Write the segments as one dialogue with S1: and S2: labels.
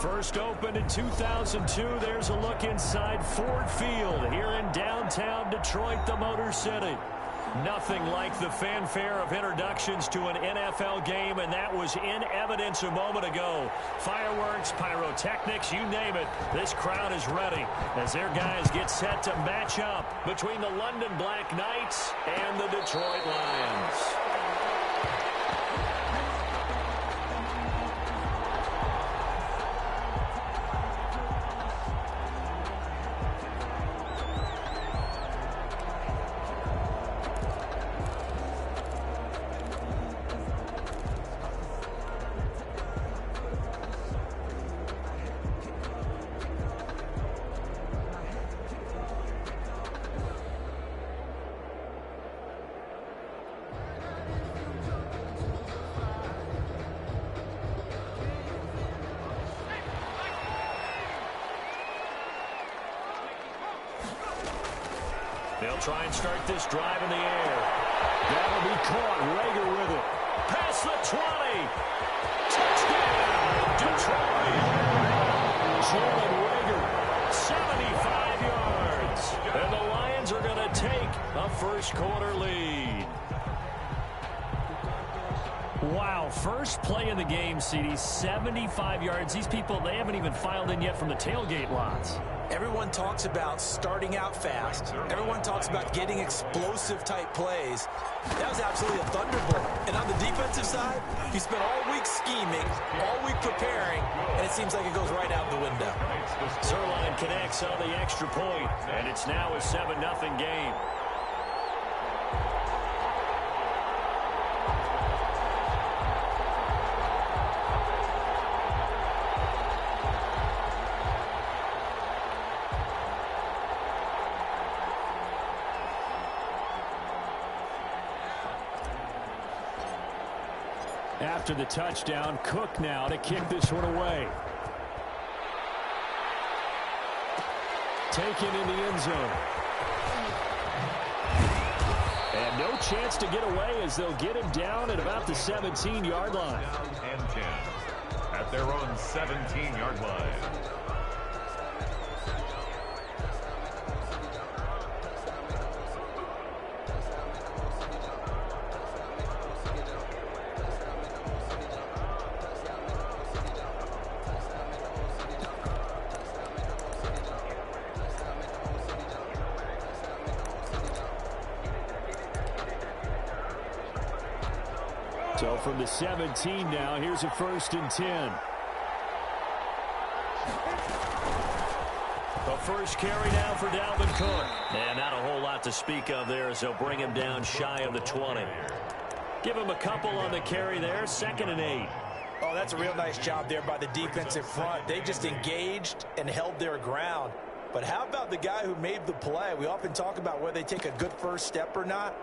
S1: First opened in 2002. There's a look inside Ford Field here in downtown Detroit, the Motor City. Nothing like the fanfare of introductions to an NFL game, and that was in evidence a moment ago. Fireworks, pyrotechnics, you name it. This crowd is ready as their guys get set to match up between the London BlackNights and the Detroit Lions. They'll try and start this drive in the air. That'll be caught. Rager with it. Past the 20. Touchdown, Detroit. Jalen Rager, 75 yards. And the Lions are going to take a first-quarter lead. Wow, first play in the game, CD, 75 yards. These people, they haven't even filed in yet from the tailgate lots.
S2: Everyone talks about starting out fast. Everyone talks about getting explosive-type plays. That was absolutely a thunderbolt. And on the defensive side, he spent all week scheming, all week preparing, and it seems like it goes right out the window.
S1: Zerline connects on the extra point, and it's now a 7-0 game. After the touchdown, Cook now to kick this one away. Taken in the end zone. And no chance to get away as they'll get him down at about the 17-yard line.
S3: Down and 10 at their own 17-yard line.
S1: So from the 17 now, here's a 1st and 10. The first carry now for Dalvin Cook. And not a whole lot to speak of there as they'll bring him down shy of the 20. Give him a couple on the carry there, 2nd and 8.
S2: Oh, that's a real nice job there by the defensive front. They just engaged and held their ground. But how about the guy who made the play? We often talk about whether they take a good first step or not.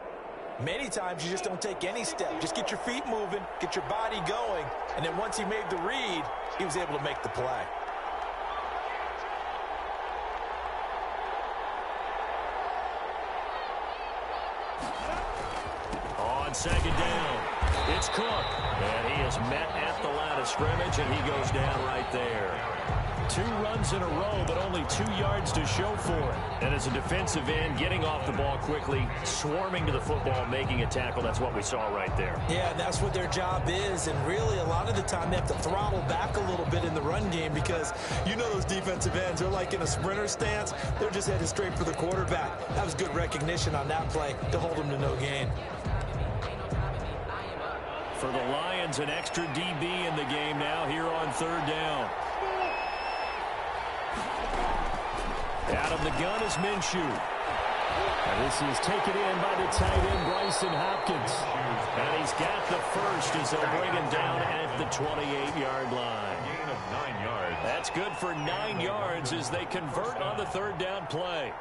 S2: Many times you just don't take any step. Just get your feet moving, get your body going, and then once he made the read, he was able to make the play.
S1: On 2nd down, it's Cook. And he is met at the line of scrimmage, and he goes down right there. 2 runs in a row, but only 2 yards to show for it. And as a defensive end, getting off the ball quickly, swarming to the football, making a tackle, that's what we saw right there.
S2: Yeah, that's what their job is, and really a lot of the time they have to throttle back a little bit in the run game because you know those defensive ends, they're like in a sprinter stance. They're just headed straight for the quarterback. That was good recognition on that play to hold them to no gain.
S1: For the Lions, an extra DB in the game now here on 3rd down. Out of the gun is Minshew. And this is taken in by the tight end, Bryson Hopkins. And he's got the first as they'll bring him down at the 28-yard line.
S3: Gain of 9 yards.
S1: That's good for 9 yards as they convert on the 3rd down play.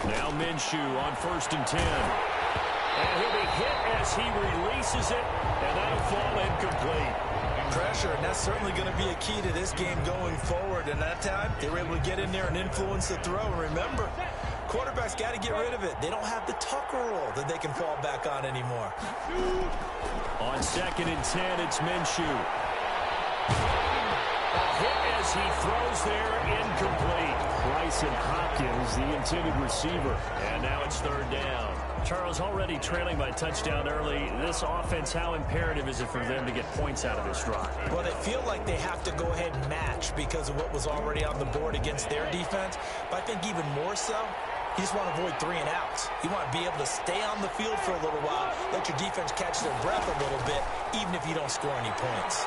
S1: Now Minshew on 1st and 10. And he'll be hit as he releases it, and that'll fall incomplete.
S2: pressure, and that's certainly going to be a key to this game going forward. And that time, they were able to get in there and influence the throw. And remember, quarterbacks got to get rid of it. They don't have the Tucker roll that they can fall back on anymore.
S1: On 2nd and 10, it's Minshew. A hit as he throws there, incomplete. Bryson Hopkins, the intended receiver. And now it's 3rd down. Charles, already trailing by touchdown early. This offense, how imperative is it for them to get points out of this drive?
S2: Well, they feel like they have to go ahead and match because of what was already on the board against their defense. But I think even more so, you just want to avoid 3 and outs. You want to be able to stay on the field for a little while, let your defense catch their breath a little bit, even if you don't score any points.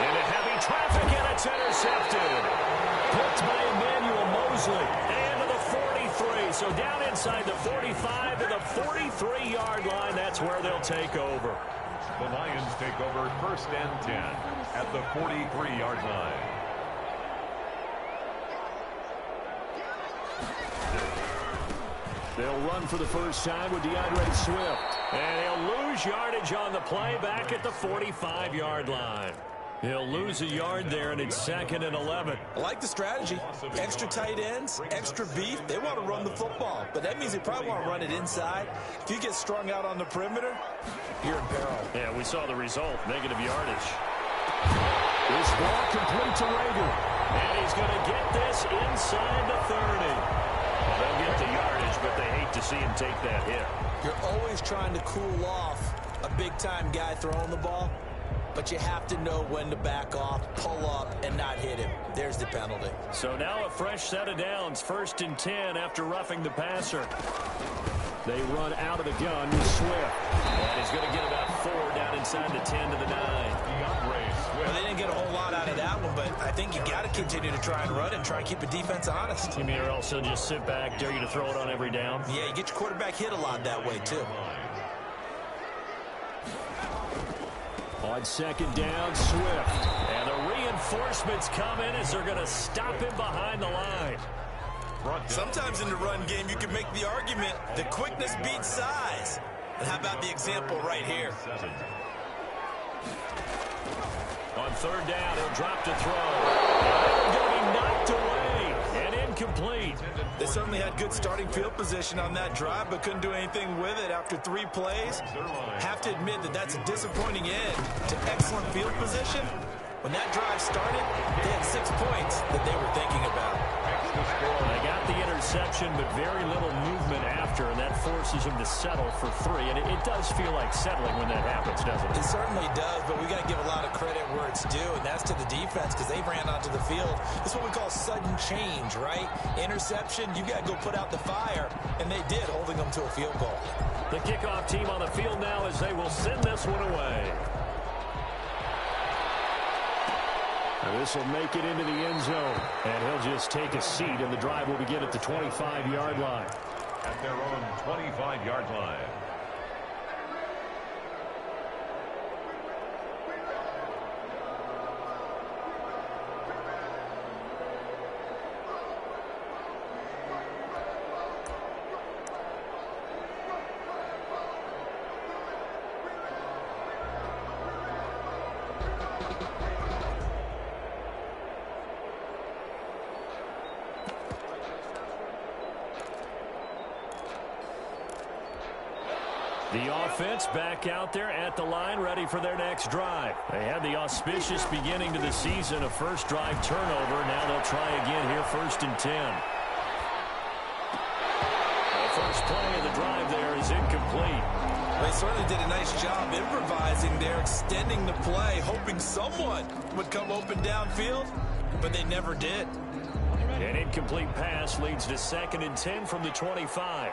S1: Into heavy traffic, and it's intercepted. Picked by Emmanuel Mosley. And to the 43. So down inside the 45 to the 43-yard line. That's where they'll take over.
S3: The Lions take over 1st and 10 at the 43-yard line.
S1: They'll run for the first time with DeAndre Swift. And he'll lose yardage on the play back at the 45-yard line. He'll lose a yard there, and it's 2nd and 11.
S2: I like the strategy. Extra tight ends, extra beef. They want to run the football, but that means they probably want to run it inside. If you get strung out on the perimeter, you're in peril.
S1: Yeah, we saw the result, negative yardage. This ball complete to Rager. And he's going to get this inside the 30. They'll get the yardage, but they hate to see him take that hit.
S2: You're always trying to cool off a big-time guy throwing the ball, but you have to know when to back off, pull up, and not hit him. There's the penalty.
S1: So now a fresh set of downs, 1st and 10 after roughing the passer. They run out of the gun with Swift. And he's going to get about 4 down inside the 10 to the 9.
S2: Well, they didn't get a whole lot out of that one, but I think you got to continue to try and run and try and keep the defense honest.
S1: You mean or else they'll just sit back, dare you to throw it on every down?
S2: Yeah, you get your quarterback hit a lot that way, too.
S1: On 2nd down, Swift. And the reinforcements come in as they're going to stop him behind the line.
S2: Sometimes in the run game, you can make the argument that quickness beats size. And how about the example right here?
S1: On 3rd down, he'll drop to throw. And going to be knocked away and incomplete.
S2: They certainly had good starting field position on that drive, but couldn't do anything with it after 3 plays. Have to admit that that's a disappointing end to excellent field position. When that drive started, they had 6 points that they were thinking about.
S1: They got the interception, but very little movement after, and that forces him to settle for 3. And it does feel like settling when that happens, doesn't it?
S2: It certainly does, but we got to give a lot of credit where it's due, and that's to the defense because they ran onto the field. It's what we call sudden change, right? Interception, you got to go put out the fire, and they did, holding them to a field goal.
S1: The kickoff team on the field now as they will send this one away. And this will make it into the end zone. And he'll just take a seat, and the drive will begin at the 25-yard line.
S3: At their own 25-yard line.
S1: The offense back out there at the line, ready for their next drive. They had the auspicious beginning to the season, a first drive turnover. Now they'll try again here, 1st and 10. The first play of the drive there is incomplete.
S2: They certainly did a nice job improvising there, extending the play, hoping someone would come open downfield, but they never did.
S1: An incomplete pass leads to 2nd and 10 from the 25.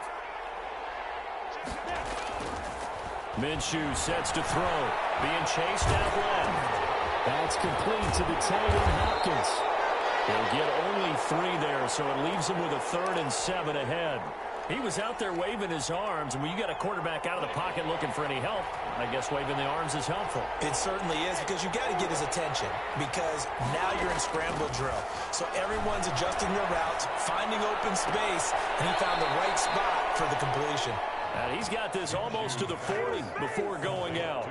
S1: Minshew sets to throw. Being chased out left. That's complete to the tight end, Hopkins. He'll get only 3 there, so it leaves him with a 3rd and 7 ahead. He was out there waving his arms, and when you got a quarterback out of the pocket looking for any help, I guess waving the arms is helpful.
S2: It certainly is, because you got to get his attention, because now you're in scramble drill. So everyone's adjusting their routes, finding open space, and he found the right spot for the completion.
S1: And he's got this almost to the 40 before going out.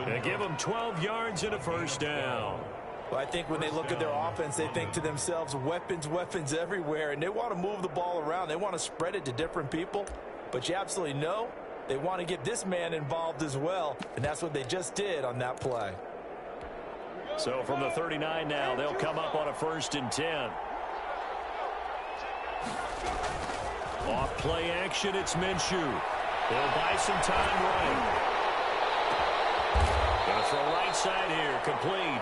S1: They give him 12 yards and a first down.
S2: Well, I think when they look at their offense, they think to themselves, weapons, weapons everywhere, and they want to move the ball around. They want to spread it to different people, but you absolutely know they want to get this man involved as well, and that's what they just did on that play.
S1: So from the 39 now, they'll come up on a 1st and 10. Off play action, it's Minshew. He'll buy some time running. Gonna throw right side here, complete.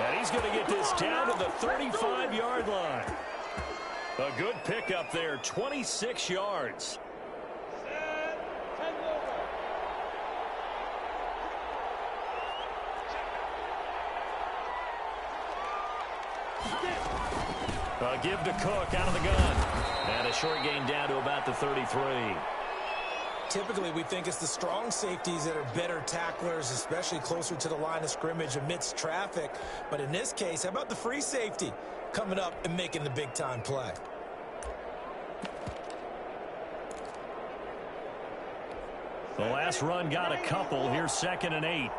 S1: And he's going to get this down to the 35-yard line. A good pickup there, 26 yards. A give to Cook out of the gun. And a short gain down to about the 33.
S2: Typically, we think it's the strong safeties that are better tacklers, especially closer to the line of scrimmage amidst traffic. But in this case, how about the free safety coming up and making the big-time play?
S1: The last run got a couple. Here's 2nd and 8.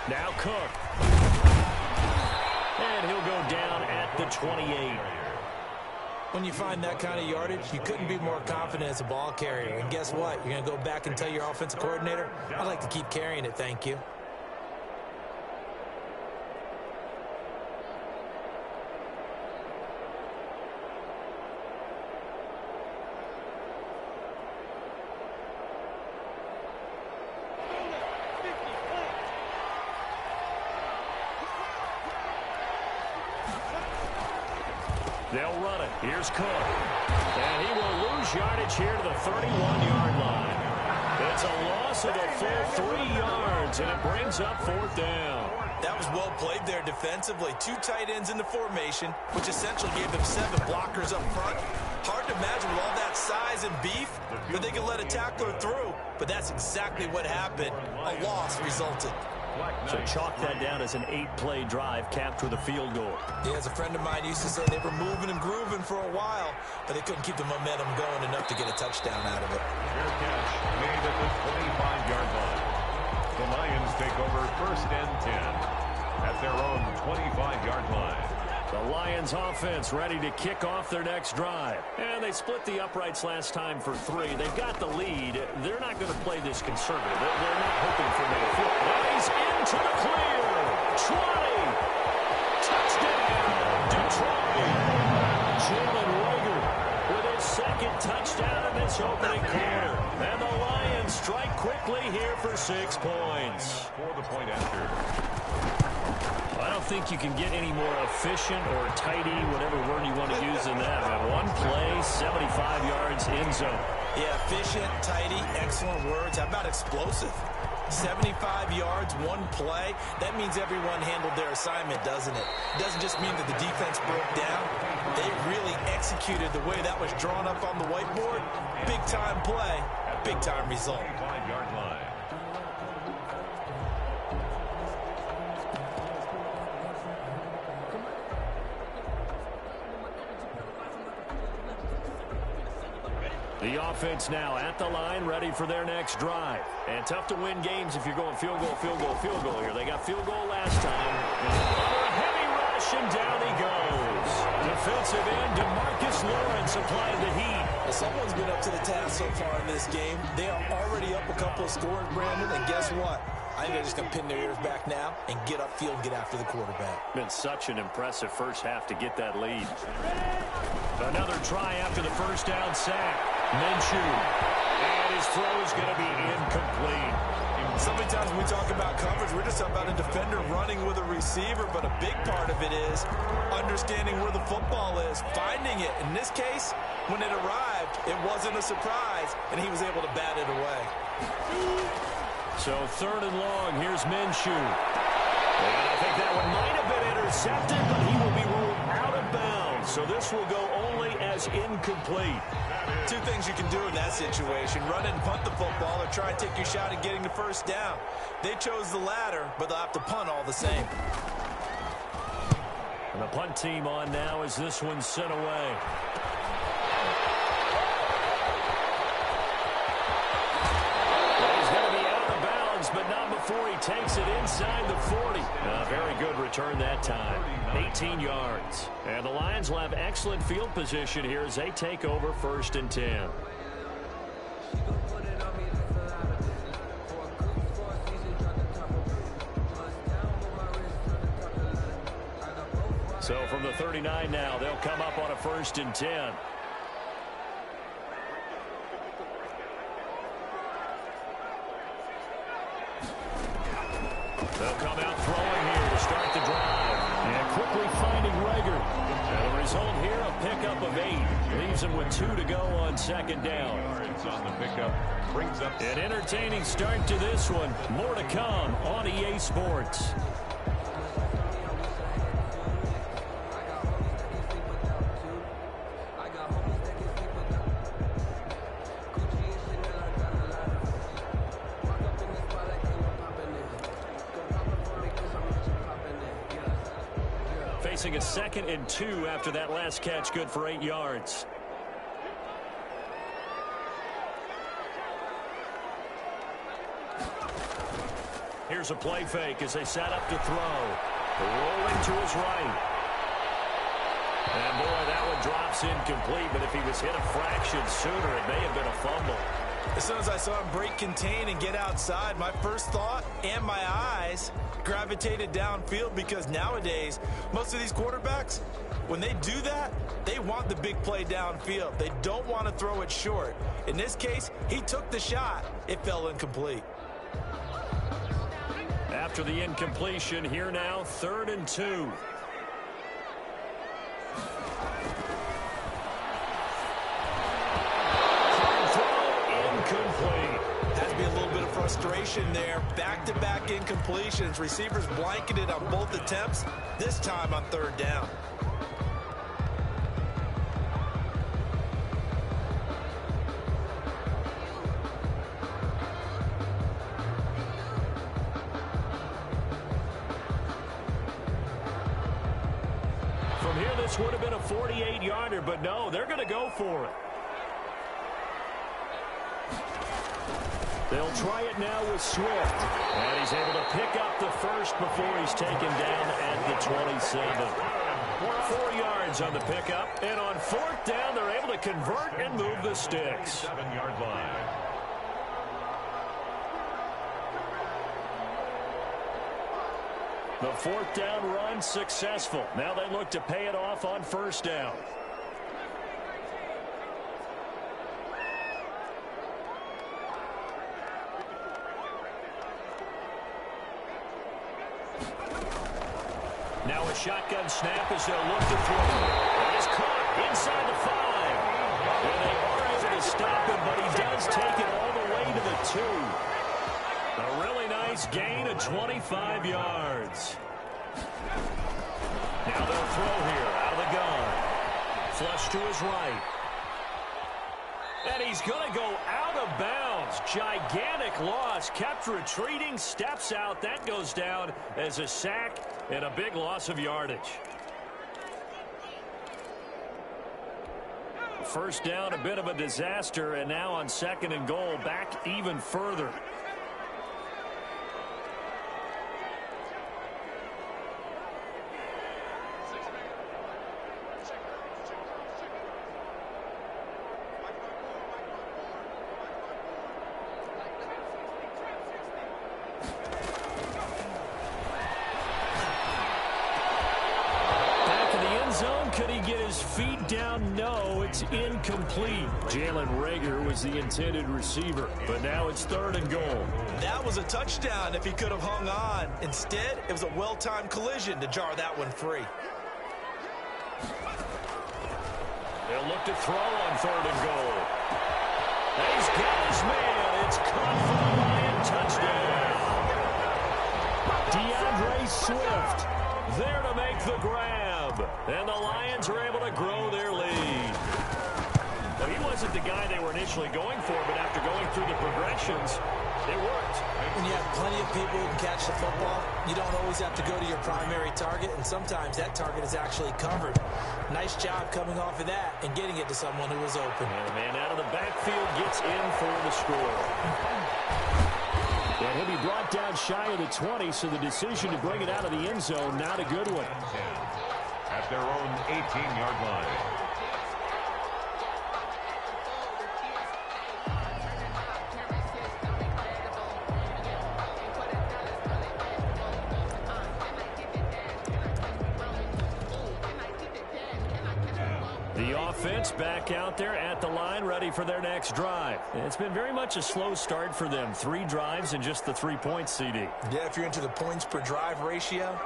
S1: Now Cook. And he'll go down at the 28.
S2: When you find that kind of yardage, you couldn't be more confident as a ball carrier. And guess what? You're going to go back and tell your offensive coordinator, I'd like to keep carrying it, thank you.
S1: They'll run it. Here's Cook. And he will lose yardage here to the 31-yard line. It's a loss of a full 3 yards, and it brings up 4th down.
S2: That was well played there defensively. 2 tight ends in the formation, which essentially gave them 7 blockers up front. Hard to imagine with all that size and beef that they could let a tackler through. But that's exactly what happened. A loss resulted.
S1: So chalk that down as an 8-play drive capped with a field goal.
S2: Yeah, as a friend of mine used to say, they were moving and grooving for a while, but they couldn't keep the momentum going enough to get a touchdown out of it.
S3: Fair catch made at the 25-yard line. The Lions take over 1st and 10 at their own 25-yard line.
S1: The Lions offense ready to kick off their next drive. And they split the uprights last time for 3. They've got the lead. They're not going to play this conservative. They're not hoping for another field. Now he's into the clear. 20. Touchdown, Detroit. Jalen Rager with his 2nd touchdown in this opening quarter. And the Lions strike quickly here for 6 points.
S3: For the point after.
S1: I don't think you can get any more efficient or tidy, whatever word you want to use in that. One play, 75 yards, end zone.
S2: Yeah, efficient, tidy, excellent words. How about explosive? 75 yards, 1 play. That means everyone handled their assignment, doesn't it? It doesn't just mean that the defense broke down. They really executed the way that was drawn up on the whiteboard. Big-time play, big-time result.
S3: 25-yard line.
S1: The offense now at the line, ready for their next drive. And tough to win games if you're going field goal, field goal, field goal here. They got field goal last time. Under a heavy rush, and down he goes. Defensive end, DeMarcus Lawrence applying the heat.
S2: Well, someone's been up to the task so far in this game. They are already up a couple of scores, Brandon, and guess what? I think they're just going to pin their ears back now and get upfield and get after the quarterback.
S1: Been such an impressive first half to get that lead. Another try after the first down sack. Minshew. And his throw is going to be incomplete.
S2: So many times when we talk about coverage, we're just talking about a defender running with a receiver, but a big part of it is understanding where the football is, finding it. In this case, when it arrived, it wasn't a surprise, and he was able to bat it away.
S1: So 3rd and long, here's Minshew. And I think that one might have been intercepted, but he will be ruled out of bounds. So this will go only as incomplete.
S2: 2 things you can do in that situation: run and punt the football, or try and take your shot at getting the first down. They chose the latter, but they'll have to punt all the same.
S1: And the punt team on now as this one's sent away. but not before he takes it inside the 40. Very good return that time. 18 yards. And the Lions will have excellent field position here as they take over 1st and 10. So from the 39 now, they'll come up on a 1st and 10. They'll come out throwing here to start the drive. And quickly finding Rager. And the result here, a pickup of 8. Leaves him with 2 to go on 2nd down.
S3: Yards on the pickup. Brings up
S1: an entertaining start to this one. More to come on EA Sports. Facing a 2nd and 2 after that last catch, good for 8 yards. Here's a play fake as they set up to throw. Rolling to his right. And boy, that one drops incomplete, but if he was hit a fraction sooner, it may have been a fumble.
S2: As soon as I saw him break contain and get outside, my first thought and my eyes gravitated downfield, because nowadays, most of these quarterbacks, when they do that, they want the big play downfield. They don't want to throw it short. In this case, he took the shot. It fell incomplete.
S1: After the incompletion, here now, 3rd and 2. Incomplete.
S2: Has to be a little bit of frustration there. Back-to-back incompletions. Receivers blanketed on both attempts, this time on 3rd down.
S1: From here, this would have been a 48-yarder, but no, they're going to go for it. They'll try it now with Swift. And he's able to pick up the first before he's taken down at the 27. 4 yards on the pickup. And on 4th down, they're able to convert and move the sticks.
S3: 7-yard line.
S1: The 4th down run successful. Now they look to pay it off on 1st down. Now a shotgun snap as they'll look to throw. That is caught inside the 5. And they are able to stop him, but he does take it all the way to the 2. A really nice gain of 25 yards. Now they'll throw here out of the gun. Flush to his right. And he's going to go out of bounds. Gigantic loss. Kept retreating. Steps out. That goes down as a sack and a big loss of yardage. 1st down, a bit of a disaster. And now on 2nd and goal, back even further. Could he get his feet down? No, it's incomplete. Jalen Rager was the intended receiver, but now it's 3rd and goal.
S2: That was a touchdown if he could have hung on. Instead, it was a well-timed collision to jar that one free.
S1: They'll look to throw on 3rd and goal. He's got his man. It's caught for the Lion touchdown. DeAndre Swift there to make the grab. And the Lions are able to grow their lead. Well, he wasn't the guy they were initially going for, but after going through the progressions, it worked.
S2: When you have plenty of people who can catch the football, you don't always have to go to your primary target, and sometimes that target is actually covered. Nice job coming off of that and getting it to someone who was open.
S1: And the man out of the backfield gets in for the score. And And he'll be brought down shy of the 20, so the decision to bring it out of the end zone, not a good one.
S3: At their own 18-yard line.
S1: The offense back out there at the line, ready for their next drive. It's been very much a slow start for them. 3 drives and just the 3 points, CD.
S2: Yeah, if you're into the points per drive ratio,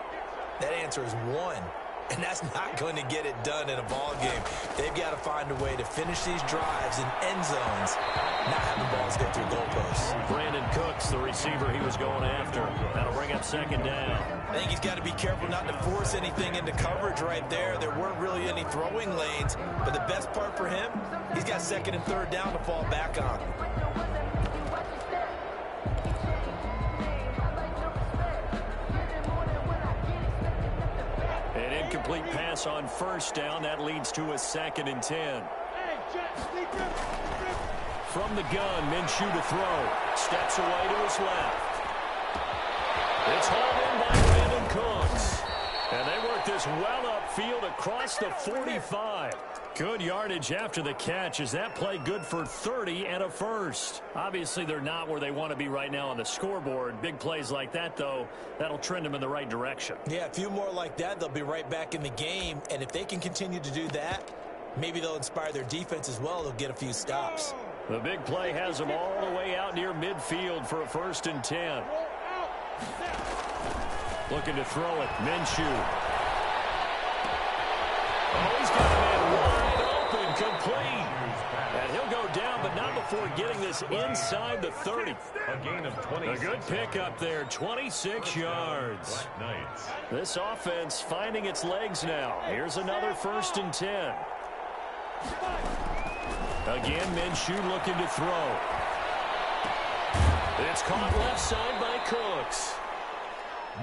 S2: that answer is 1. And that's not going to get it done in a ball game. They've got to find a way to finish these drives in end zones, not have the balls go through goalposts.
S1: Brandon Cooks, the receiver he was going after. That'll bring up second down.
S2: I think he's got to be careful not to force anything into coverage right there. There weren't really any throwing lanes, but the best part for him, he's got second and third down to fall back on.
S1: An incomplete pass on first down. That leads to a 2nd and 10. From the gun, Minshew to throw. Steps away to his left. It's hauled in by Brandon Cooks. And they work this well upfield across the 45. Good yardage after the catch. Is that play good for 30 and a first? Obviously, they're not where they want to be right now on the scoreboard. Big plays like that, though, that'll trend them in the right direction.
S2: Yeah, a few more like that, they'll be right back in the game. And if they can continue to do that, maybe they'll inspire their defense as well. They'll get a few stops.
S1: The big play has them all the way out near midfield for a 1st and 10. Looking to throw it. Minshew. Oh, he's got a man wide open, complete. And he'll go down, but not before getting this inside the 30.
S3: A gain of 20.
S1: A good pickup there, 26 yards.
S3: BlackNights.
S1: This offense finding its legs now. Here's another 1st and 10. Again, Minshew looking to throw. It's caught left side by Cooks.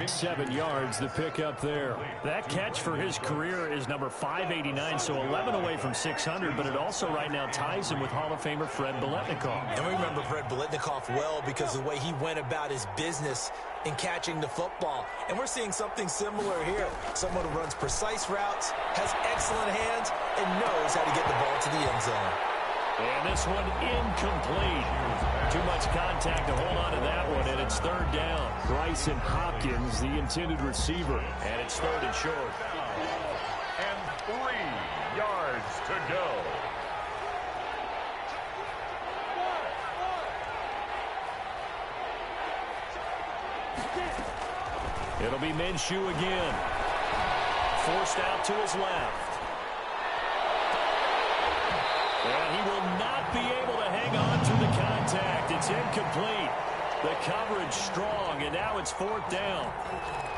S1: 7 yards, the pickup there. That catch for his career is number 589, so 11 away from 600, but it also right now ties him with Hall of Famer Fred Biletnikoff.
S2: And we remember Fred Biletnikoff well because of the way he went about his business in catching the football. And we're seeing something similar here. Someone who runs precise routes, has excellent hands, and knows how to get the ball to the end zone.
S1: And this one incomplete. Too much contact to hold on to that one, and it's 3rd down. Bryson Hopkins, the intended receiver, and it's 3rd and short.
S3: And 3 yards to go.
S1: It'll be Minshew again. Forced out to his left. And he will not be able to hang on through the contact. It's incomplete. The coverage strong, and now it's 4th down.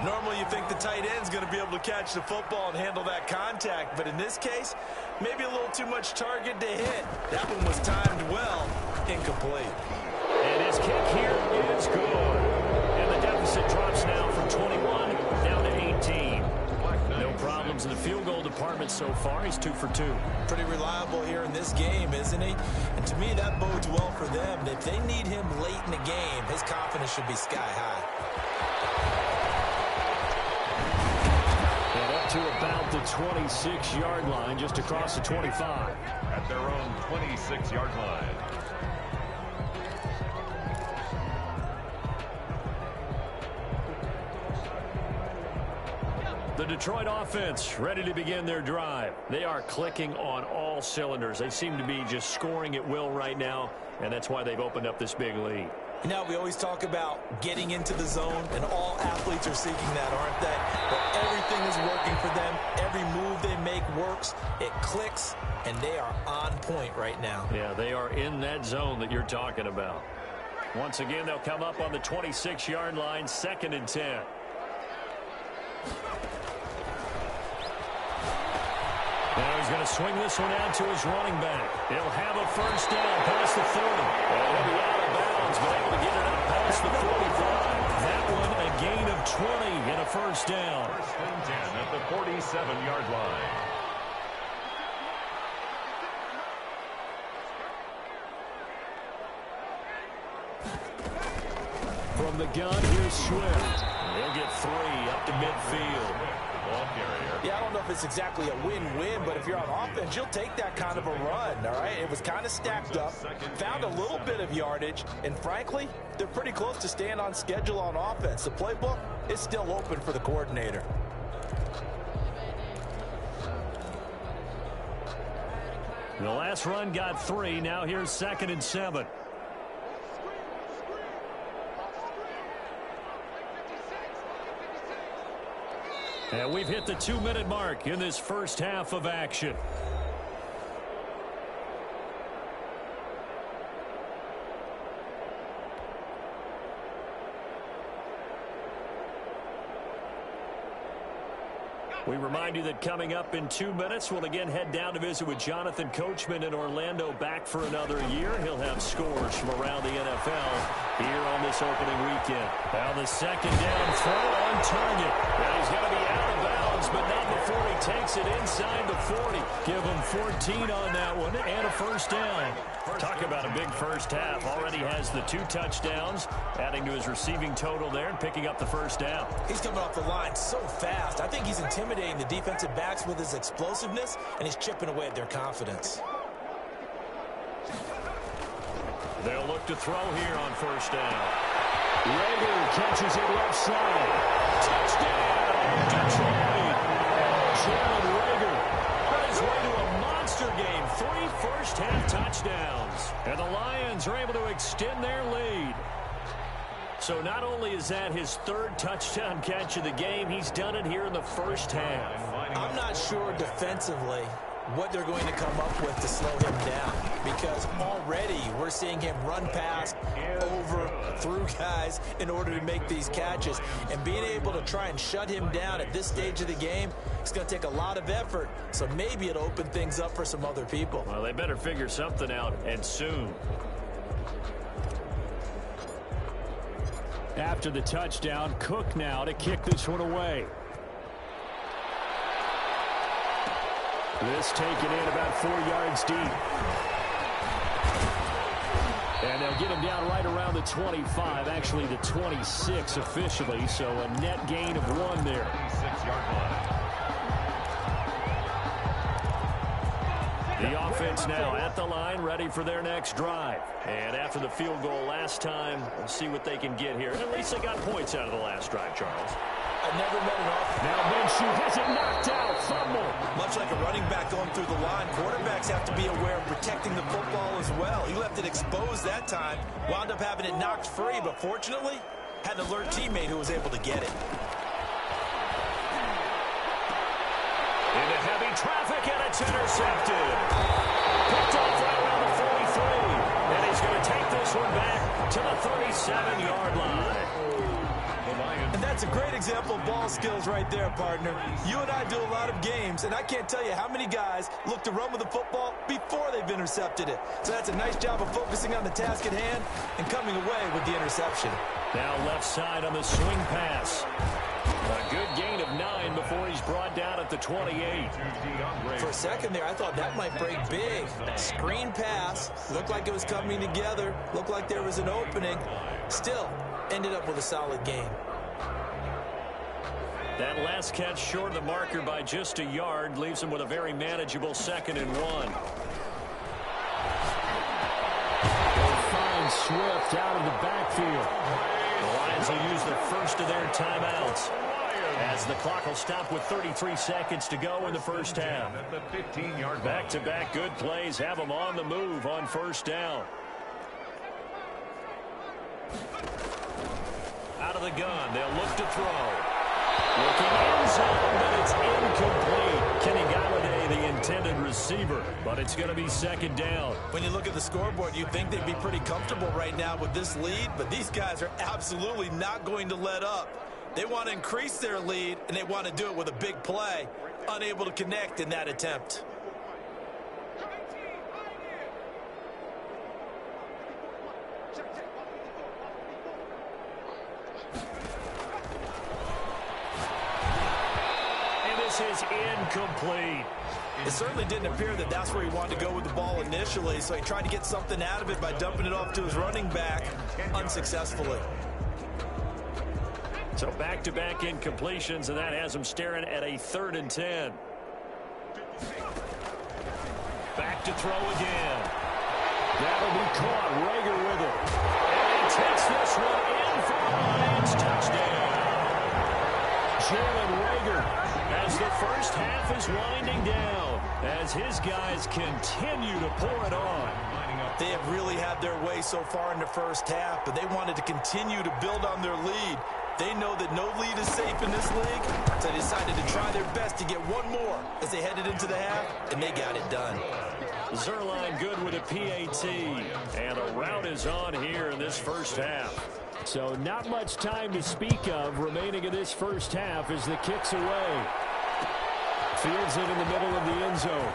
S2: Normally you think the tight end's going to be able to catch the football and handle that contact, but in this case, maybe a little too much target to hit. That one was timed well. Incomplete.
S1: And his kick here is good. And the deficit drops now from 21 down to 18. No problems in the field goal department so far. He's 2 for 2.
S2: Pretty reliable here in this game, isn't he? And to me, that bodes well for them. If they need him late in the game, his confidence should be sky high.
S1: And up to about the 26-yard line, just across the 25.
S3: At their own 26-yard line.
S1: The Detroit offense ready to begin their drive. They are clicking on all cylinders. They seem to be just scoring at will right now, and that's why they've opened up this big lead.
S2: You know, we always talk about getting into the zone, and all athletes are seeking that, aren't they? But everything is working for them. Every move they make works. It clicks, and they are on point right now.
S1: Yeah, they are in that zone that you're talking about. Once again, they'll come up on the 26-yard line, 2nd and 10. Now he's going to swing this one out to his running back. He'll have a 1st down past the 30. And he'll be out of bounds, but able to get it up past the 45. That one a gain of 20 and a 1st down.
S3: 1st and 10 at the 47-yard line.
S1: From From the gun, here's Swift. He'll get 3 up to midfield.
S2: Yeah, I don't know if it's exactly a win-win, but if you're on offense, you'll take that kind of a run, all right? It was kind of stacked up, found a little bit of yardage, and frankly, they're pretty close to staying on schedule on offense. The playbook is still open for the coordinator.
S1: The last run got 3. Now here's 2nd and 7. And we've hit the 2-minute mark in this first half of action. We remind you that coming up in 2 minutes, we'll again head down to visit with Jonathan Coachman in Orlando, back for another year. He'll have scores from around the NFL here on this opening weekend. Now the 2nd down throw on target. Now he's going to be out of bounds, but not before he takes it inside the 40. Give him 14 on that one and a first down. Talk about a big first half. Already has the 2 touchdowns, adding to his receiving total there and picking up the first down.
S2: He's coming off the line so fast. I think he's intimidating the defensive backs with his explosiveness, and he's chipping away at their confidence.
S1: They'll look to throw here on first down. Rager catches it left side. Touchdown, Detroit. Jalen Rager on his way to a monster game. 3 first-half touchdowns. And the Lions are able to extend their lead. So not only is that his 3rd touchdown catch of the game, he's done it here in the first half.
S2: I'm not sure defensively what they're going to come up with to slow him down, because already we're seeing him run past, over, through guys in order to make these catches. And being able to try and shut him down at this stage of the game, it's going to take a lot of effort. So maybe it'll open things up for some other people.
S1: Well, they better figure something out, and soon. After the touchdown, Cook now to kick this one away. This taken in about 4 yards deep. And they'll get him down right around the 25, actually the 26 officially, so a net gain of 1 there.
S3: 6-yard line.
S1: The offense now at the line, ready for their next drive. And after the field goal last time, we'll see what they can get here. At least they got points out of the last drive, Charles.
S2: I've never met an offense.
S1: Now Minshew has it knocked out. Fumble.
S2: Much like a running back going through the line, quarterbacks have to be aware of protecting the football as well. He left it exposed that time, wound up having it knocked free, but fortunately, had an alert teammate who was able to get it.
S1: Into heavy traffic, and it's intercepted. Picked off right around the 43. And he's going to take this one back to the 37-yard line.
S2: And that's a great example of ball skills right there, partner. You and I do a lot of games, and I can't tell you how many guys look to run with the football before they've intercepted it. So that's a nice job of focusing on the task at hand and coming away with the interception.
S1: Now left side on the swing pass. A good gain of 9 before he's brought down at the 28.
S2: For a second there, I thought that might break big. Screen pass. Looked like it was coming together. Looked like there was an opening. Still, ended up with a solid gain.
S1: That last catch short of the marker by just a yard leaves him with a very manageable 2nd and 1. They'll find Swift out of the backfield. The Lions will use the first of their timeouts as the clock will stop with 33 seconds to go in the first half. Back-to-back good plays have them on the move on first down. Out of the gun, they'll look to throw. Looking in zone, but it's incomplete. Kenny Galladay, the intended receiver, but it's going to be 2nd down.
S2: When you look at the scoreboard, you'd think they'd be pretty comfortable right now with this lead, but these guys are absolutely not going to let up. They want to increase their lead, and they want to do it with a big play. Unable to connect in that attempt.
S1: Is incomplete.
S2: It certainly didn't appear that that's where he wanted to go with the ball initially, so he tried to get something out of it by dumping it off to his running back unsuccessfully.
S1: So back-to-back incompletions, and that has him staring at a 3rd and 10. Back to throw again. That'll be caught. Rager with it. And he takes this one in for the Lions. Touchdown. Jalen Rager, as the first half is winding down, as his guys continue to pour it on.
S2: They have really had their way so far in the first half, but they wanted to continue to build on their lead. They know that no lead is safe in this league, so they decided to try their best to get one more as they headed into the half, and they got it done.
S1: Zerline good with a PAT, and a rout is on here in this first half. So not much time to speak of remaining in this first half as the kick's away. Fields it in the middle of the end zone.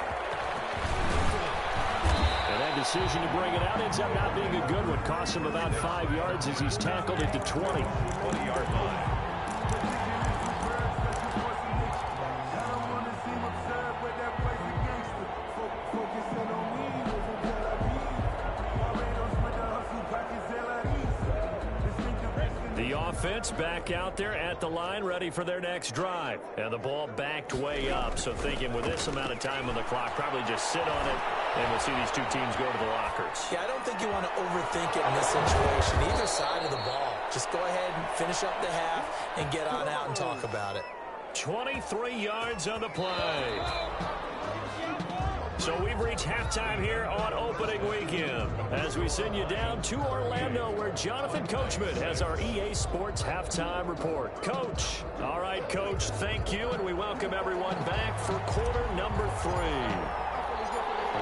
S1: And that decision to bring it out ends up not being a good one. Costs him about 5 yards as he's tackled at the 20-yard line. The offense back out there at the line, ready for their next drive. And the ball backed way up, so thinking with this amount of time on the clock, probably just sit on it, and we'll see these two teams go to the lockers.
S2: Yeah, I don't think you want to overthink it in this situation, either side of the ball. Just go ahead and finish up the half and get on out and talk about it.
S1: 23 yards on the play. So we've reached halftime here on opening weekend as we send you down to Orlando where Jonathan Coachman has our EA Sports halftime report. Coach. All right, Coach, thank you, and we welcome everyone back for quarter number 3.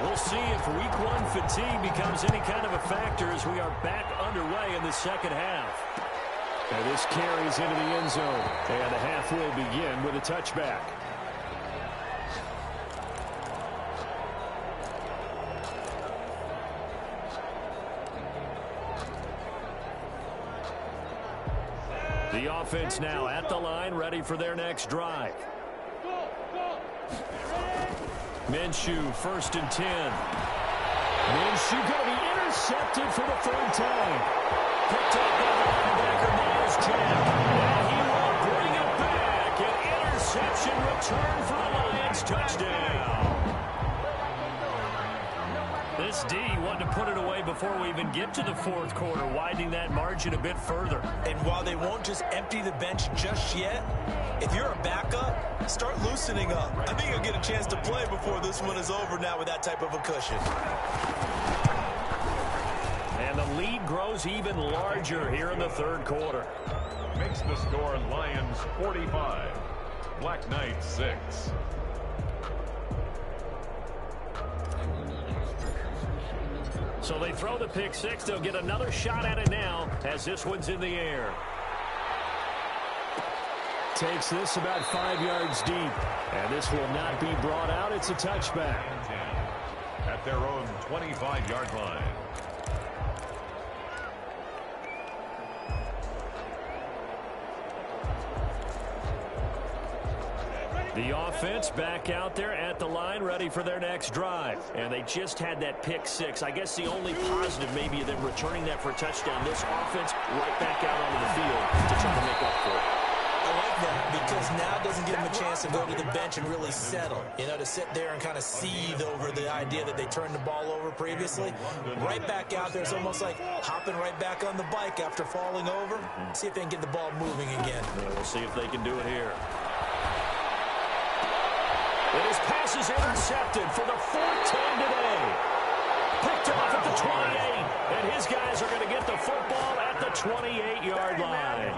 S1: We'll see if week 1 fatigue becomes any kind of a factor as we are back underway in the second half. And this carries into the end zone, and the half will begin with a touchback. The offense now at the line, ready for their next drive. Minshew, 1st and 10. Minshew going to be intercepted for the 3rd time. Picked up by the linebacker, Miles Jack. And he will bring it back. An interception return for the Lions. Touchdown. This D wanted to put it away before we even get to the 4th quarter, widening that margin a bit further.
S2: And while they won't just empty the bench just yet, if you're a backup, start loosening up. I think you'll get a chance to play before this one is over now with that type of a cushion.
S1: And the lead grows even larger here in the 3rd quarter.
S3: Makes the score Lions 45, BlackNights 6.
S1: So they throw the pick 6. They'll get another shot at it now as this one's in the air. Takes this about 5 yards deep. And this will not be brought out. It's a touchback.
S3: At their own 25-yard line.
S1: The offense back out there at the line, ready for their next drive. And they just had that pick 6. I guess the only positive maybe of them returning that for a touchdown. This offense right back out onto the field to try to make up for it.
S2: I like that because now it doesn't give them a chance to go to the bench and really settle. You know, to sit there and kind of seethe over the idea that they turned the ball over previously. Right back out there, it's almost like hopping right back on the bike after falling over. See if they can get the ball moving again.
S1: We'll see if they can do it here. And his pass is intercepted for the 4th time today. Picked off at the 28. And his guys are going to get the football at the 28-yard line.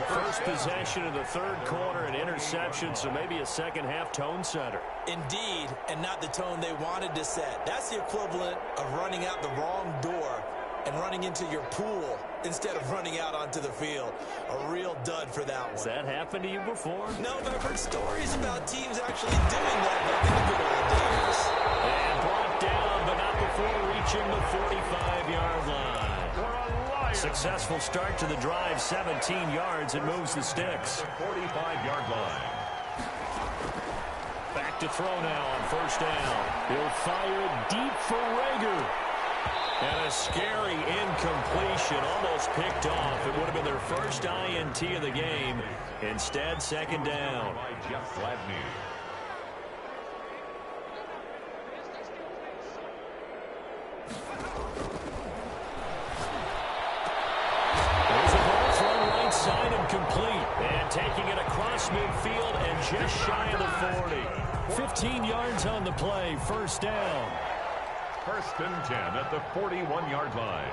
S1: First possession of the 3rd quarter, an interception, so maybe a second-half tone setter.
S2: Indeed, and not the tone they wanted to set. That's the equivalent of running out the wrong door and running into your pool instead of running out onto the field. A real dud for that one.
S1: Has that happened to you before?
S2: No, but I've heard stories about teams actually doing that back in the good old days.
S1: And brought down, but not before reaching the 45-yard line. Successful start to the drive, 17 yards, and moves the sticks.
S3: 45-yard line.
S1: Back to throw now on 1st down. He'll fire it deep for Rager. And a scary incompletion, almost picked off. It would have been their first INT of the game. Instead, second down.
S3: Jeff Gladney.
S1: There's a ball thrown right side and complete. And taking it across midfield and just shy of the 40. 15 yards on the play, first down.
S3: First and 10 at the 41-yard line.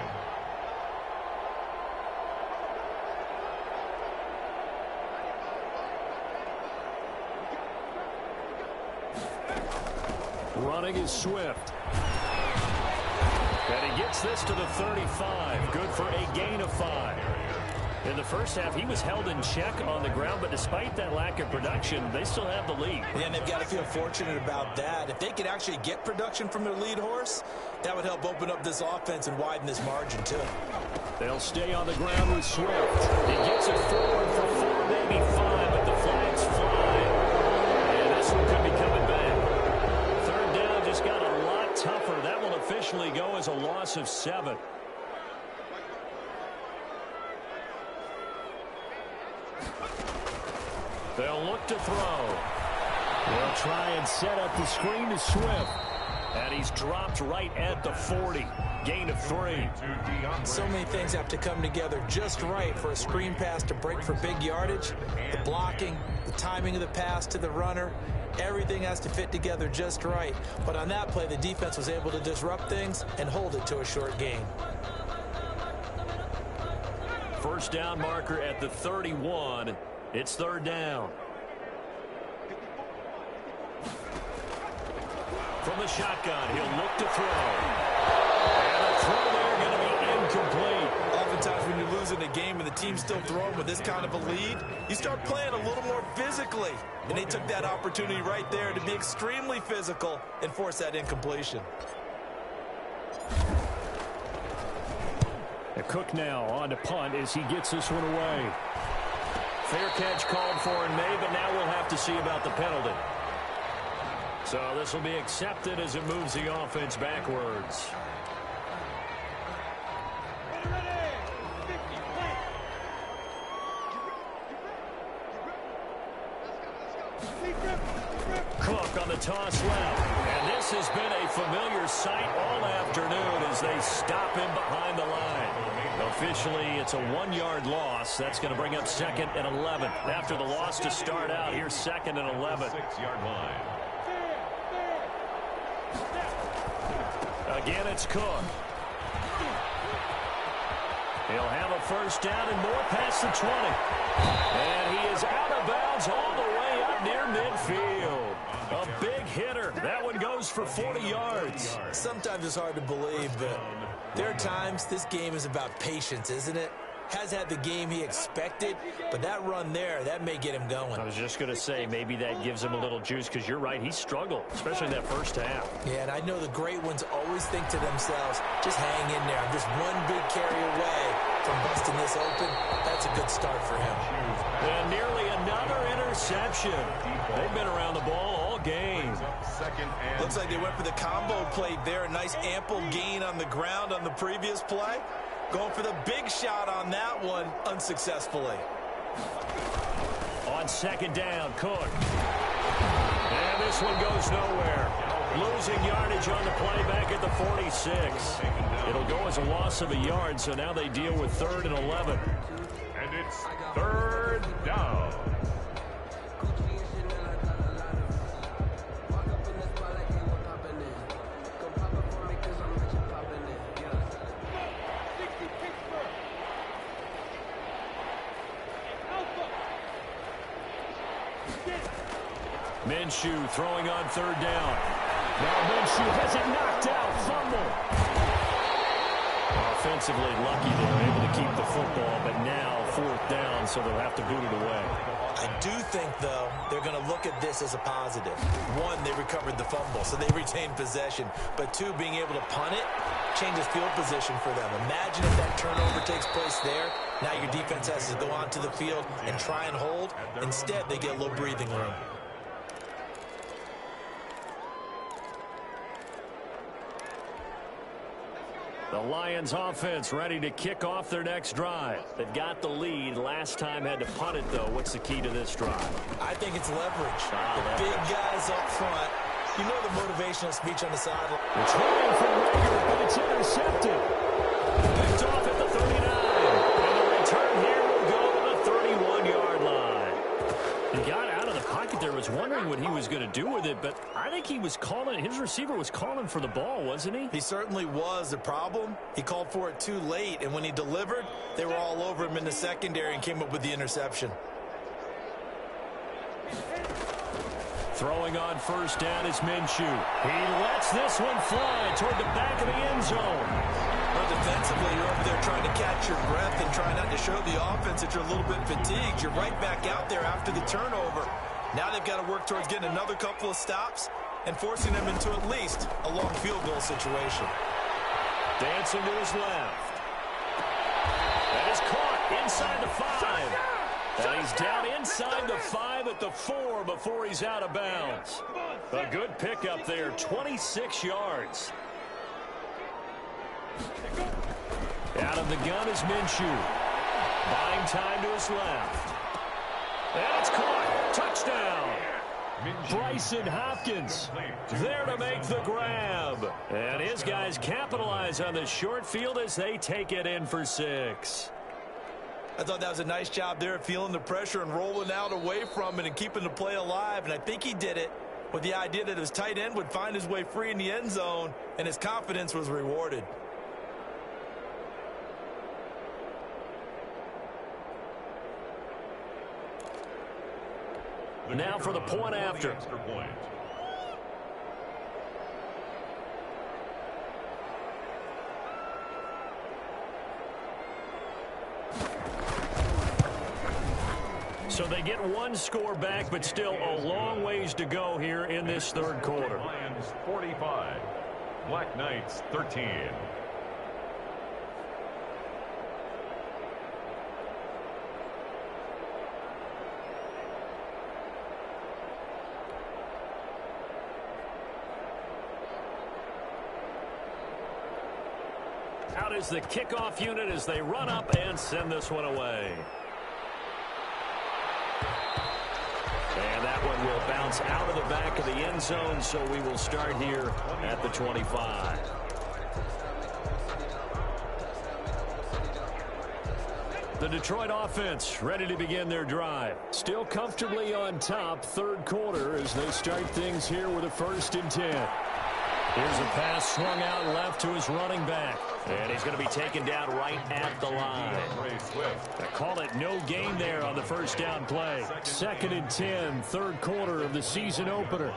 S1: Running is Swift. And he gets this to the 35. Good for a gain of 5. In the first half, he was held in check on the ground, but despite that lack of production, they still have the lead.
S2: Yeah, and they've got to feel fortunate about that. If they could actually get production from their lead horse, that would help open up this offense and widen this margin, too.
S1: They'll stay on the ground with Swift. He gets it forward for 4, maybe 5, but the flags fly. And this one could be coming back. Third down just got a lot tougher. That will officially go as a loss of 7. They'll look to throw. They'll try and set up the screen to Swift. And he's dropped right at the 40. Gain of 3.
S2: So many things have to come together just right for a screen pass to break for big yardage. The blocking, the timing of the pass to the runner, everything has to fit together just right. But on that play, the defense was able to disrupt things and hold it to a short gain.
S1: First down marker at the 31. It's third down. From the shotgun, he'll look to throw. And a throw there going to be incomplete.
S2: Oftentimes when you're losing a game and the team's still throwing with this kind of a lead, you start playing a little more physically. And they took that opportunity right there to be extremely physical and force that incompletion.
S1: Cook now on to punt as he gets this one away. Fair catch called for in May, but now we'll have to see about the penalty. So this will be accepted as it moves the offense backwards. Cook on the toss left. And this has been a familiar sight all afternoon as they stop him behind the line. Officially, it's a 1-yard loss. That's going to bring up second and 11. After the loss to start out, here's second and 11.
S3: 6-yard line.
S1: Again, it's Cook. He'll have a first down and more past the 20. And he is out of bounds all the way up near midfield. A big hitter. That one goes for 40 yards.
S2: Sometimes it's hard to believe, but there are times this game is about patience, isn't it? Has had the game he expected, but that run there, that may get him going.
S1: I was just going to say, maybe that gives him a little juice, because you're right, he struggled, especially in that first half.
S2: Yeah, and I know the great ones always think to themselves, just hang in there. I'm just one big carry away from busting this open. That's a good start for him.
S1: And nearly another interception. They've been around the ball all game.
S2: Looks like they went for the combo play there. A nice ample gain on the ground on the previous play. Going for the big shot on that one unsuccessfully.
S1: On second down, Cook. And this one goes nowhere. Losing yardage on the play back at the 46. It'll go as a loss of a yard, so now they deal with third and 11.
S3: And it's third down.
S1: Minshew throwing on third down. Now Minshew has it knocked out. Fumble. Offensively lucky they were able to keep the football, but now fourth down, so they'll have to boot it away.
S2: I do think, though, they're going to look at this as a positive. One, they recovered the fumble, so they retained possession. But two, being able to punt it changes field position for them. Imagine if that turnover takes place there. Now your defense has to go onto the field and try and hold. Instead, they get a little breathing room.
S1: The Lions offense ready to kick off their next drive. They've got the lead. Last time had to punt it, though. What's the key to this drive?
S2: I think it's leverage. The big guys up front. You know the motivational speech on the sideline.
S1: It's running from Rager, but it's intercepted. Picked off at the 39. And the return here will go to the 31-yard line. He got out of the pocket there, was wondering what he was going to do with it, but I think he was calling, his receiver was calling for the ball, wasn't he?
S2: He certainly was. The problem, he called for it too late, and when he delivered, they were all over him in the secondary and came up with the interception.
S1: Throwing on first down is Minshew. He lets this one fly toward the back of the end zone.
S2: Well, defensively, you're over there trying to catch your breath and trying not to show the offense that you're a little bit fatigued. You're right back out there after the turnover. Now they've got to work towards getting another couple of stops and forcing them into at least a long field goal situation.
S1: Dancing to his left. That is caught inside the 5. And he's down inside the 5 at the 4 before he's out of bounds. A good pickup there, 26 yards. Out of the gun is Minshew. Buying time to his left. And it's caught. Touchdown. Bryson Hopkins there to make the grab. And his guys capitalize on the short field as they take it in for 6.
S2: I thought that was a nice job there, feeling the pressure and rolling out away from it and keeping the play alive. And I think he did it with the idea that his tight end would find his way free in the end zone, and his confidence was rewarded.
S1: Now for the point after. So they get one score back, but still a long ways to go here in this third quarter.
S3: Lions 45, BlackNights 13.
S1: Out is the kickoff unit as they run up and send this one away. And that one will bounce out of the back of the end zone, so we will start here at the 25. The Detroit offense ready to begin their drive. Still comfortably on top, third quarter, as they start things here with a 1st and 10. Here's a pass swung out left to his running back. And he's going to be taken down right at the line. I call it no gain there on the first down play. 2nd and 10, third quarter of the season opener.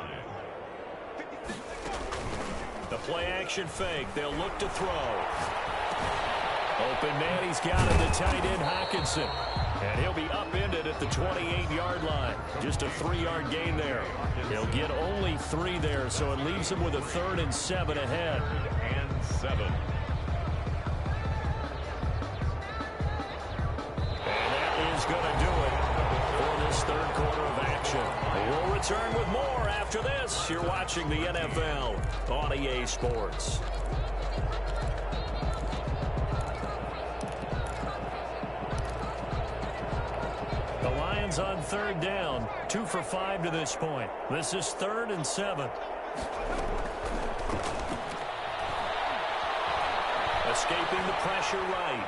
S1: The play action fake. They'll look to throw. Open man, he's got it, the tight end Hockenson. And he'll be upended at the 28-yard line. Just a 3-yard gain there. He'll get only 3 there, so it leaves him with a 3rd and 7 ahead.
S3: And 7.
S1: And that is going to do it for this third quarter of action. We'll return with more after this. You're watching the NFL on EA Sports. On 3rd down, 2 for 5 to this point. This is 3rd and 7. Escaping the pressure right.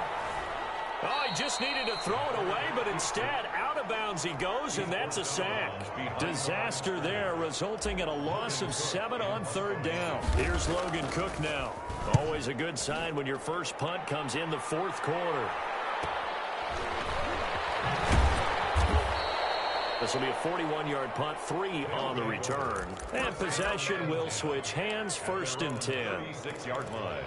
S1: Oh, he just needed to throw it away, but instead, out of bounds he goes, and that's a sack. Disaster there, resulting in a loss of 7 on 3rd down. Here's Logan Cook now. Always a good sign when your first punt comes in the 4th quarter. This will be a 41-yard punt, 3 on the return. And possession will switch hands, 1st and 10.
S3: 36-yard line.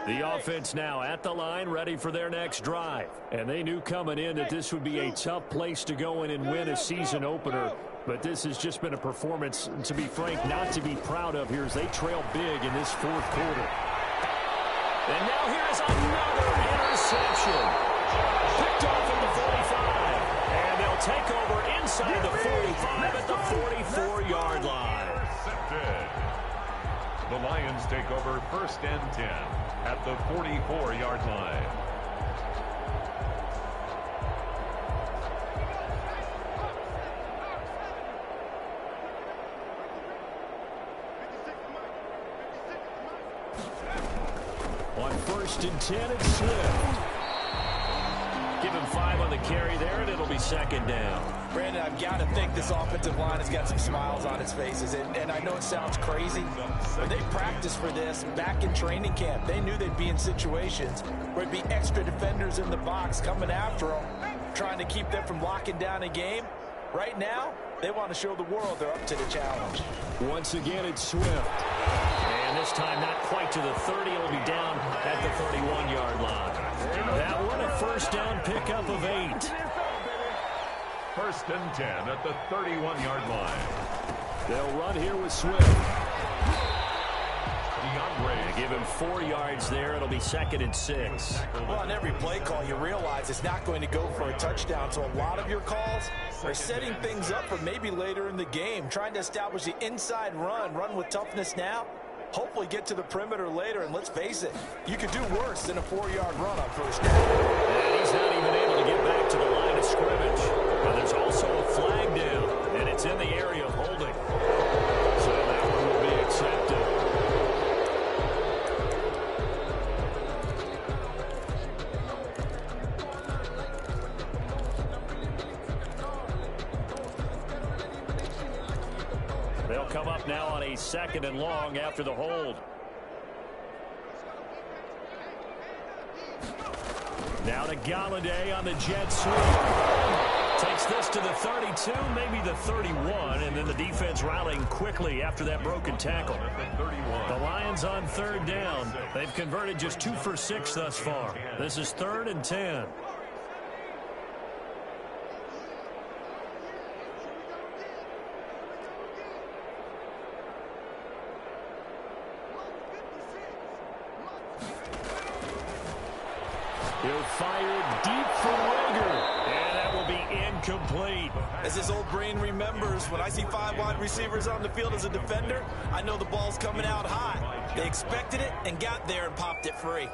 S1: The offense now at the line, ready for their next drive. And they knew coming in that this would be a tough place to go in and win a season opener. But this has just been a performance, to be frank, not to be proud of here as they trail big in this 4th quarter. And now here is another interception. Picked off at the 45. And they'll take over inside the 45 at the 44-yard line.
S3: The Lions take over 1st and 10 at the 44-yard line.
S1: On 1st and 10, it's Swift. Give him 5 on the carry there, and it'll be 2nd down.
S2: Brandon, I've got to think this offensive line has got some smiles on its faces. And I know it sounds crazy, but they practiced for this back in training camp. They knew they'd be in situations where it'd be extra defenders in the box coming after them, trying to keep them from locking down a game. Right now, they want to show the world they're up to the challenge.
S1: Once again, it's Swift. And this time not quite to the 30. It'll be down at the 31-yard line. That one a 1st down pickup of 8.
S3: 1st and 10 at the 31-yard line.
S1: They'll run here with Swift. They give him 4 yards there. It'll be 2nd and 6.
S2: Well, on every play call, you realize it's not going to go for a touchdown. So a lot of your calls are setting things up for maybe later in the game, trying to establish the inside run with toughness now. Hopefully get to the perimeter later, and let's face it, you could do worse than a 4-yard run on 1st down.
S1: And he's not even able to get back to the line of scrimmage. But there's also a flag down, and it's in the area of holding. So that one will be accepted. They'll come up now on a 2nd and long after the hold. Now to Galladay on the jet sweep. Takes this to the 32, maybe the 31, and then the defense rallying quickly after that broken tackle. The Lions on 3rd down. They've converted just 2 for 6 thus far. This is 3rd and 10. He'll fire deep for Rager, and that will be incomplete.
S2: As his old brain remembers, when I see 5 wide receivers on the field as a defender, I know the ball's coming out high. They expected it and got there and popped it free.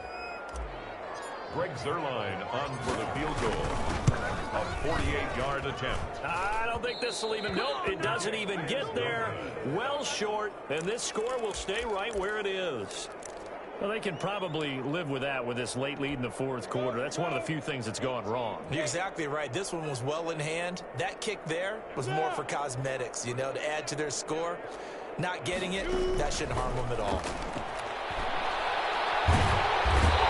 S3: Greg Zuerlein on for the field goal. A 48-yard attempt.
S1: I don't think this will even, nope, it doesn't even get there. Well short, and this score will stay right where it is. Well, they can probably live with that with this late lead in the 4th quarter. That's one of the few things that's gone wrong.
S2: You're exactly right. This one was well in hand. That kick there was more for cosmetics, you know, to add to their score. Not getting it, that shouldn't harm them at all.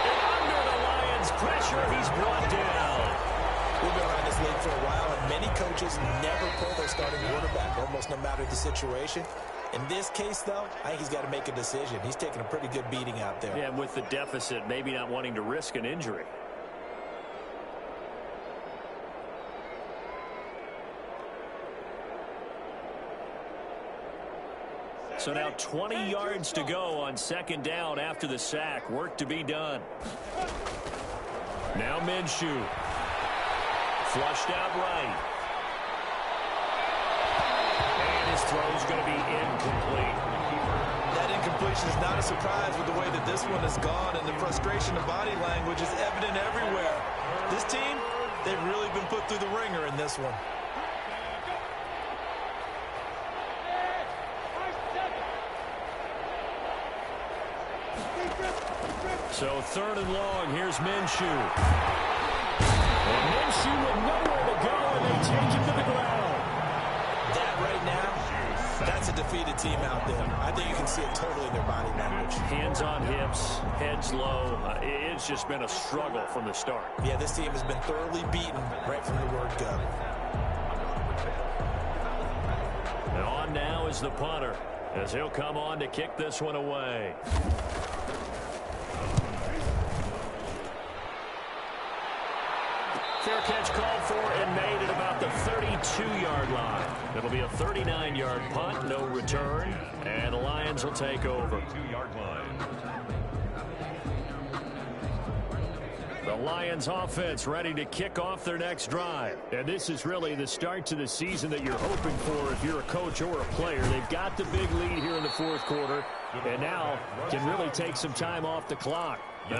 S1: And under the Lions' pressure, he's brought down.
S2: We've been around this league for a while, and many coaches never pull their starting quarterback, almost no matter the situation. In this case, though, I think he's got to make a decision. He's taking a pretty good beating out there.
S1: Yeah, and with the deficit, maybe not wanting to risk an injury. So now 20 yards to go on 2nd down after the sack. Work to be done. Now Minshew. Flushed out right. His throw's going to be incomplete.
S2: That incompletion is not a surprise with the way that this one has gone, and the frustration of body language is evident everywhere. This team, they've really been put through the ringer in this one.
S1: So 3rd and long, here's Minshew. And Minshew with nowhere to go, and they take him to the ground.
S2: That right now, that's a defeated team out there. I think you can see it totally in their body language.
S1: Hands on hips, heads low. It's just been a struggle from the start.
S2: Yeah, this team has been thoroughly beaten right from the word go.
S1: And on now is the punter, as he'll come on to kick this one away. Fair catch called for and made at about the 32-yard line. It'll be a 39-yard punt, no return, and the Lions will take over.
S3: 32-yard line.
S1: The Lions offense ready to kick off their next drive. And this is really the start to the season that you're hoping for if you're a coach or a player. They've got the big lead here in the fourth quarter and now can really take some time off the clock.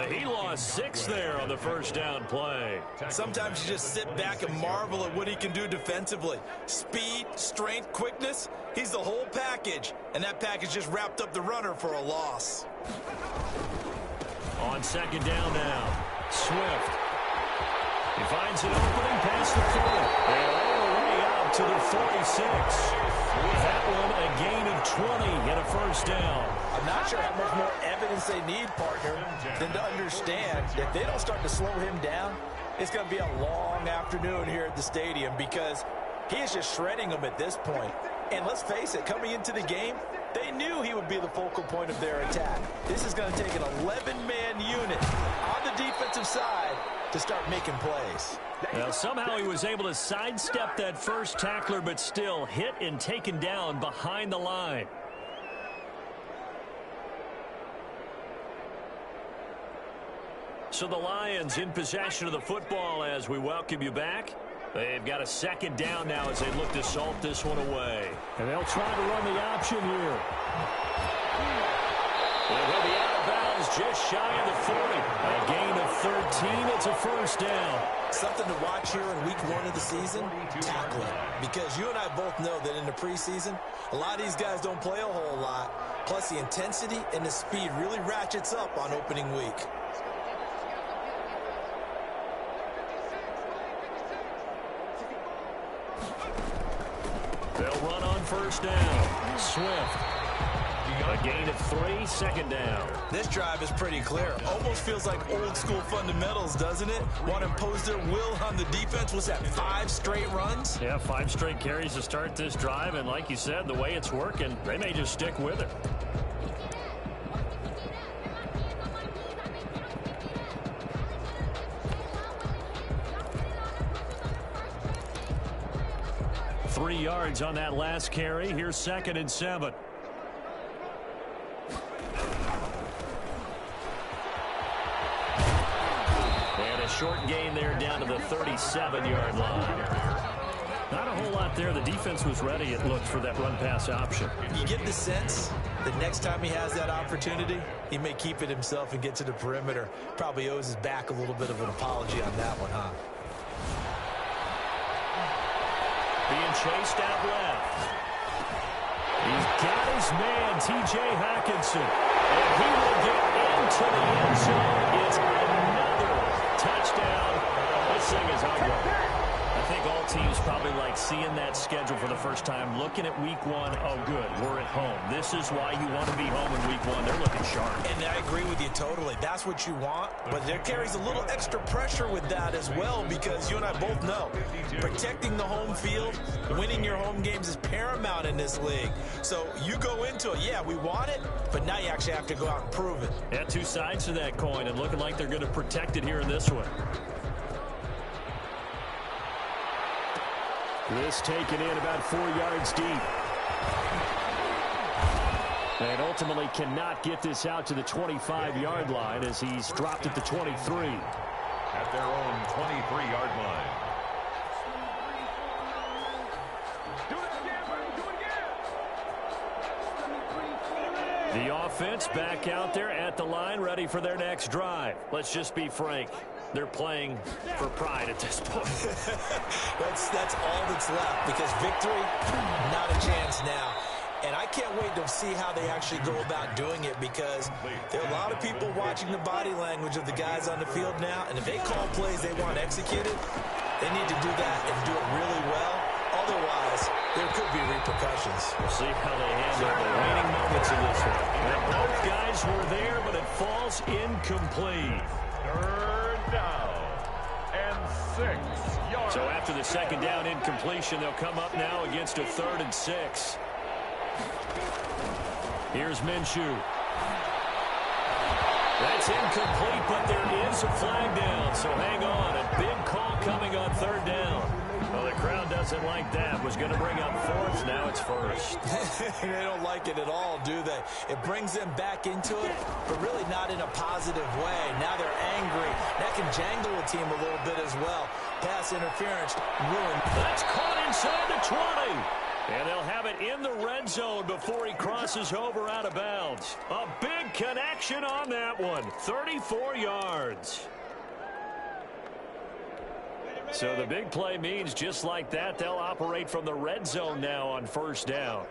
S1: He lost 6 there on the first down play.
S2: Sometimes you just sit back and marvel at what he can do defensively. Speed, strength, quickness, he's the whole package. And that package just wrapped up the runner for a loss.
S1: On second down now, Swift. He finds an opening past the 40. And all the way out to the 46. That one a gain of 20 and a first down.
S2: I'm not sure how much more evidence they need, partner, than to understand if they don't start to slow him down, it's going to be a long afternoon here at the stadium because he is just shredding them at this point. And let's face it, coming into the game, they knew he would be the focal point of their attack. This is going to take an 11-man unit on the defensive side to start making plays.
S1: Now, somehow he was able to sidestep that first tackler, but still hit and taken down behind the line. So the Lions in possession of the football as we welcome you back. They've got a second down now as they look to salt this one away. And they'll try to run the option here. And he'll be out of bounds just shy of the 40. A gain of 13. It's a first down.
S2: Something to watch here in week 1 of the season, tackling. Because you and I both know that in the preseason, a lot of these guys don't play a whole lot. Plus the intensity and the speed really ratchets up on opening week.
S1: They'll run on first down. Swift. A gain of 3, second down.
S2: This drive is pretty clear. Almost feels like old school fundamentals, doesn't it? Want to impose their will on the defense. Was that 5 straight runs?
S1: Yeah, 5 straight carries to start this drive. And like you said, the way it's working, they may just stick with it. Three yards on that last carry. Here's 2nd and 7. And a short gain there down to the 37-yard line. Not a whole lot there. The defense was ready, it looked, for that run-pass option.
S2: You get the sense that next time he has that opportunity, he may keep it himself and get to the perimeter. Probably owes his back a little bit of an apology on that one, huh?
S1: Being chased out left. He's got his man, T.J. Hockenson. And he will get into the end zone. It's another touchdown. This thing is ugly. I think all teams probably like seeing that schedule for the first time, looking at week 1. Oh, good, we're at home. This is why you want to be home in week 1. They're looking sharp.
S2: And I agree with you totally. That's what you want. But there carries a little extra pressure with that as well because you and I both know protecting the home field, winning your home games is paramount in this league. So you go into it, yeah, we want it, but now you actually have to go out and prove it.
S1: Yeah, 2 sides to that coin and looking like they're going to protect it here in this one. This taken in about 4 yards deep. And ultimately cannot get this out to the 25-yard line as he's dropped at the 23.
S3: At their own 23-yard line.
S1: The offense back out there at the line, ready for their next drive. Let's just be frank. They're playing for pride at this point.
S2: That's all that's left because victory, not a chance now. And I can't wait to see how they actually go about doing it because there are a lot of people watching the body language of the guys on the field now. And if they call plays they want executed, they need to do that and do it really well. Otherwise, there could be repercussions.
S1: We'll see how they handle the waning moments in this one. And both guys were there, but it falls incomplete.
S3: 3rd down and 6 yards.
S1: So after the second down incompletion, they'll come up now against a 3rd and 6. Here's Minshew. That's incomplete, but there is a flag down. So hang on. A big call coming on 3rd down. Well, the crowd doesn't like that. Was going to bring up 4th. Now it's 1st.
S2: They don't like it at all, do they? It brings them back into it, but really not in a positive way. Now they're angry. Next that can jangle a team a little bit as well. Pass interference ruined.
S1: That's caught inside the 20. And they'll have it in the red zone before he crosses over out of bounds. A big connection on that one. 34 yards. So the big play means just like that, they'll operate from the red zone now on first down.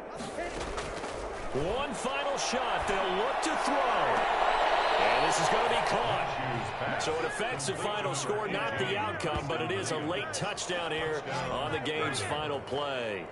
S1: One final shot. They'll look to throw. And this is going to be caught. So it affects the final score, not the outcome, but it is a late touchdown here on the game's final play.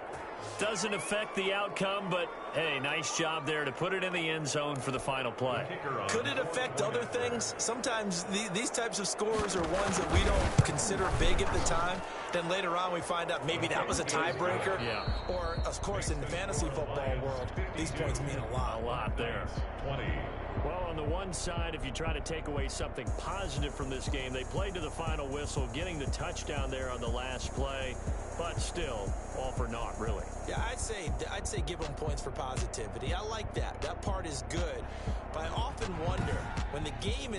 S1: Doesn't affect the outcome, but, hey, nice job there to put it in the end zone for the final play.
S2: Could it affect other things? Sometimes these types of scores are ones that we don't consider big at the time. Then later on we find out maybe that was a tiebreaker.
S1: Yeah.
S2: Or, of course, in the fantasy football world, these points mean a lot.
S1: A lot there. 20. Well, on the one side, if you try to take away something positive from this game, they played to the final whistle, getting the touchdown there on the last play, but still, all for naught, really.
S2: Yeah, I'd say give them points for positivity. I like that. That part is good. But I often wonder, when the game is